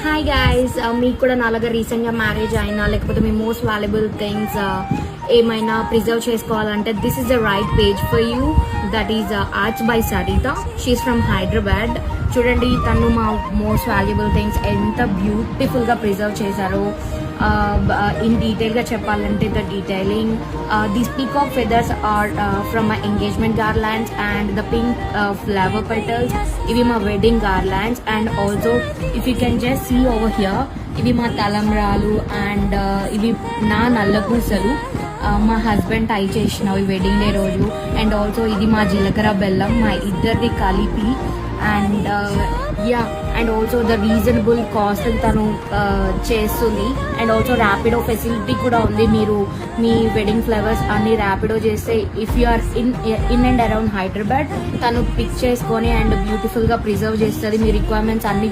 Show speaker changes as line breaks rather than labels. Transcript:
Hi guys, మీకు కూడా నాలాగా రీసెంట్గా మ్యారేజ్ అయినా లేకపోతే మీ మోస్ట్ వాల్యుబుల్ థింగ్స్ ఏమైనా ప్రిజర్వ్ చేసుకోవాలంటే this is the right page for you. That is arts by Saritha. She is from Hyderabad. చూడండి, తను మా మోస్ట్ వాల్యుబుల్ థింగ్స్ ఎంత బ్యూటిఫుల్గా ప్రిజర్వ్ చేశారో. ఇన్ డీటెయిల్గా చెప్పాలంటే the detailing, these peacock feathers are from my engagement garlands and the pink flower petals, ఇవి మా wedding garlands. And also if you can just see over here, ఇవి మా తలంబ్రాలు అండ్ ఇవి నా నల్ల పూసలు మా హస్బెండ్ టై చేసినవి వెడ్డింగ్ డే రోజు. అండ్ ఆల్సో ఇది మా జీలకర్ర బెల్లం, మా ఇద్దరిది కలిపి. And and also the reasonable cost తను చేస్తుంది. అండ్ ఆల్సో ర్యాపిడో ఫెసిలిటీ కూడా ఉంది. మీరు మీ వెడ్డింగ్ ఫ్లవర్స్ అన్ని ర్యాపిడో చేస్తే if you are in and around Hyderabad, తను పిక్ చేసుకొని అండ్ బ్యూటిఫుల్గా ప్రిజర్వ్ చేస్తుంది. మీ రిక్వైర్మెంట్స్ అన్ని